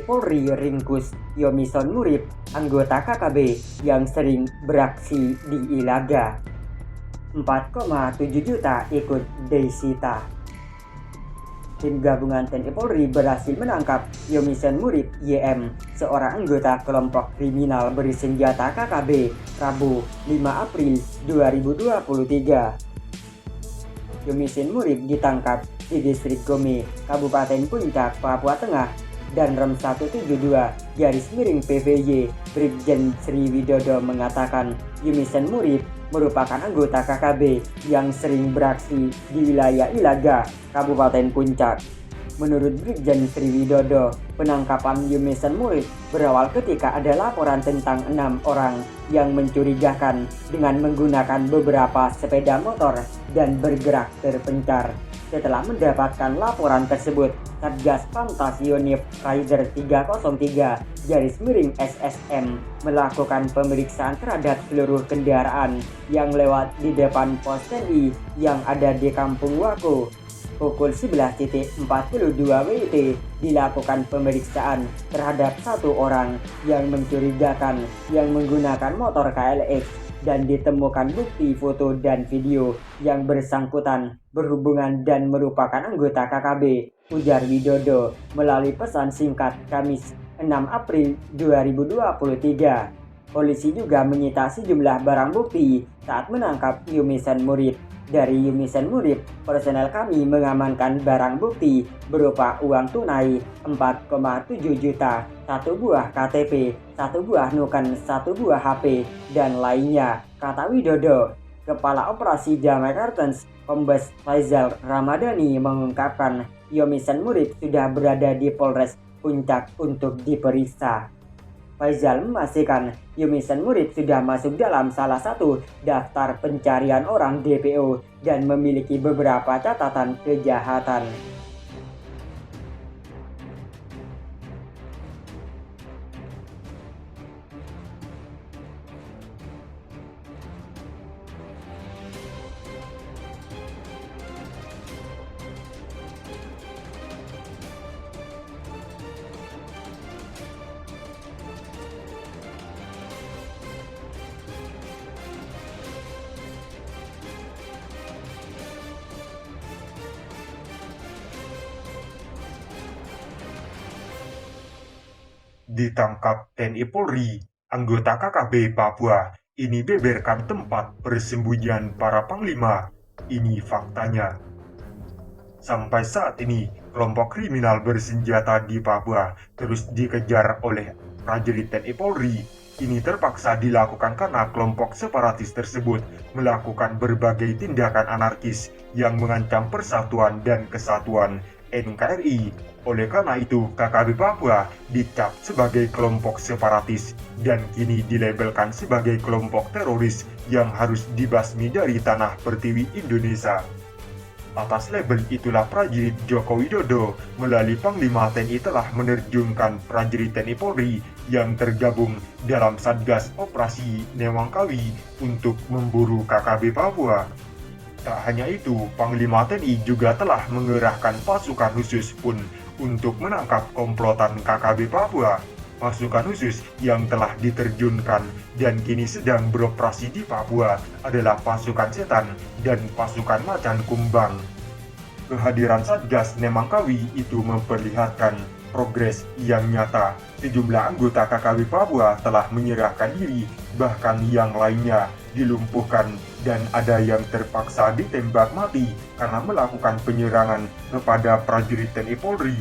Polri ringkus Yomison Murib, anggota KKB yang sering beraksi di Ilaga. 4,7 juta ikut disita. Tim gabungan TNI Polri berhasil menangkap Yomison Murib YM, seorang anggota kelompok kriminal bersenjata KKB, Rabu 5 April 2023. Yomison Murib ditangkap di distrik Gome, Kabupaten Puncak, Papua Tengah, dan Rem 172-PVY Brigjen Sri Widodo mengatakan Yomison Murib merupakan anggota KKB yang sering beraksi di wilayah Ilaga, Kabupaten Puncak. Menurut Brigjen Sri Widodo, penangkapan Yomison Murib berawal ketika ada laporan tentang 6 orang yang mencurigakan dengan menggunakan beberapa sepeda motor dan bergerak terpencar. Setelah mendapatkan laporan tersebut, Satgas Pantas Yonif Rider 303-SSM melakukan pemeriksaan terhadap seluruh kendaraan yang lewat di depan pos TNI yang ada di Kampung Wako. Pukul 11.42 WIT dilakukan pemeriksaan terhadap 1 orang yang mencurigakan yang menggunakan motor KLX dan ditemukan bukti foto dan video yang bersangkutan berhubungan dan merupakan anggota KKB, ujar Widodo melalui pesan singkat Kamis 6 April 2023. Polisi juga menyita sejumlah barang bukti saat menangkap Yomison Murib. Dari Yomison Murib, personel kami mengamankan barang bukti berupa uang tunai 4,7 juta, 1 buah KTP, 1 buah nuken, 1 buah HP, dan lainnya, kata Widodo. Kepala Operasi Damai Kartens, Kombes Faizal Ramadhani mengungkapkan Yomison Murib sudah berada di Polres Puncak untuk diperiksa. Faizal memastikan Yomison Murib sudah masuk dalam salah satu daftar pencarian orang DPO dan memiliki beberapa catatan kejahatan. Ditangkap TNI Polri, anggota KKB Papua ini beberkan tempat persembunyian para panglima. Ini faktanya. Sampai saat ini, kelompok kriminal bersenjata di Papua terus dikejar oleh prajurit TNI Polri. Ini terpaksa dilakukan karena kelompok separatis tersebut melakukan berbagai tindakan anarkis yang mengancam persatuan dan kesatuan NKRI. Oleh karena itu, KKB Papua dicap sebagai kelompok separatis dan kini dilabelkan sebagai kelompok teroris yang harus dibasmi dari tanah pertiwi Indonesia. Atas label itulah prajurit Joko Widodo melalui Panglima TNI telah menerjunkan prajurit TNI Polri yang tergabung dalam Satgas Operasi Newangkawi untuk memburu KKB Papua. Tak hanya itu, Panglima TNI juga telah mengerahkan pasukan khusus pun untuk menangkap komplotan KKB Papua. Pasukan khusus yang telah diterjunkan dan kini sedang beroperasi di Papua adalah pasukan setan dan pasukan macan kumbang. Kehadiran Satgas Newangkawi itu memperlihatkan progres yang nyata. Sejumlah anggota KKB Papua telah menyerahkan diri, bahkan yang lainnya dilumpuhkan dan ada yang terpaksa ditembak mati karena melakukan penyerangan kepada prajurit TNI Polri.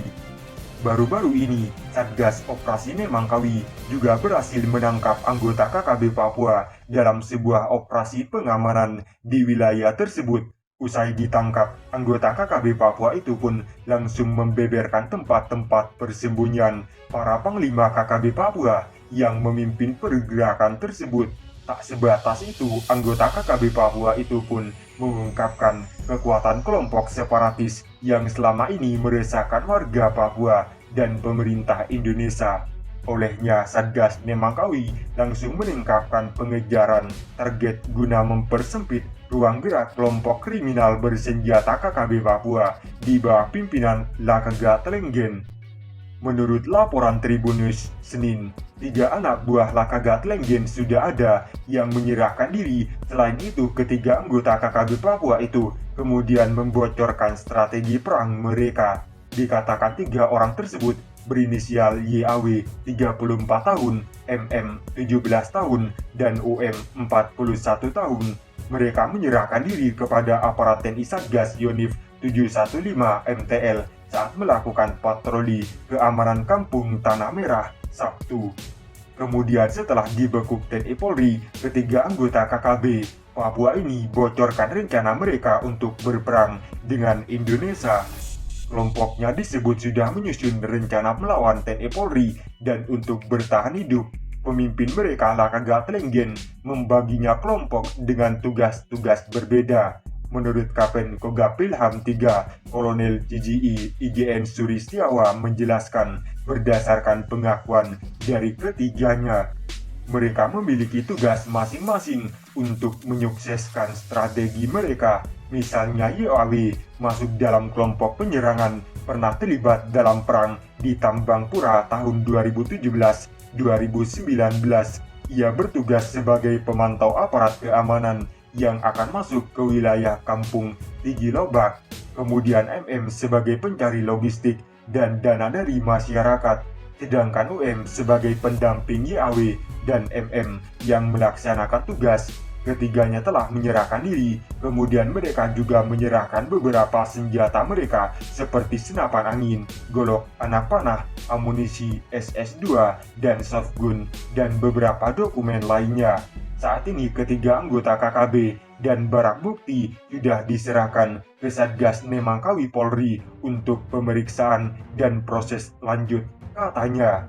Baru-baru ini, Satgas Operasi Newangkawi juga berhasil menangkap anggota KKB Papua dalam sebuah operasi pengamanan di wilayah tersebut. Usai ditangkap, anggota KKB Papua itu pun langsung membeberkan tempat-tempat persembunyian para panglima KKB Papua yang memimpin pergerakan tersebut. Tak sebatas itu, anggota KKB Papua itu pun mengungkapkan kekuatan kelompok separatis yang selama ini meresahkan warga Papua dan pemerintah Indonesia. Olehnya, Satgas Newangkawi langsung meningkatkan pengejaran target guna mempersempit ruang gerak kelompok kriminal bersenjata KKB Papua di bawah pimpinan Lakega Telenggen. Menurut laporan Tribunnews Senin, 3 anak buah Lakagat Lenggen sudah ada yang menyerahkan diri. Selain itu, ketiga anggota KKB Papua itu kemudian membocorkan strategi perang mereka. Dikatakan 3 orang tersebut berinisial YAW 34 tahun, MM 17 tahun, dan UM 41 tahun. Mereka menyerahkan diri kepada aparat TNI Satgas Yonif 715 MTL saat melakukan patroli keamanan Kampung Tanah Merah Sabtu. Kemudian setelah dibekuk TNI Polri, ketiga anggota KKB Papua ini bocorkan rencana mereka untuk berperang dengan Indonesia. Kelompoknya disebut sudah menyusun rencana melawan TNI Polri dan untuk bertahan hidup. Pemimpin mereka Lakagat Lenggen membaginya kelompok dengan tugas-tugas berbeda. Menurut Kapen Kogab Pilham 3, Kolonel CGI IGN Suristiawa menjelaskan berdasarkan pengakuan dari ketiganya, mereka memiliki tugas masing-masing untuk menyukseskan strategi mereka. Misalnya YAW masuk dalam kelompok penyerangan, pernah terlibat dalam perang di Tambangpura tahun 2017-2019. Ia bertugas sebagai pemantau aparat keamanan yang akan masuk ke wilayah Kampung Tigi Lobak. Kemudian MM sebagai pencari logistik dan dana dari masyarakat, sedangkan UM sebagai pendamping YAW dan MM yang melaksanakan tugas. Ketiganya telah menyerahkan diri, kemudian mereka juga menyerahkan beberapa senjata mereka seperti senapan angin, golok anak panah, amunisi SS-2, dan softgun, dan beberapa dokumen lainnya. Saat ini ketiga anggota KKB dan barang bukti sudah diserahkan ke Satgas Nemangkawi Polri untuk pemeriksaan dan proses lanjut, katanya.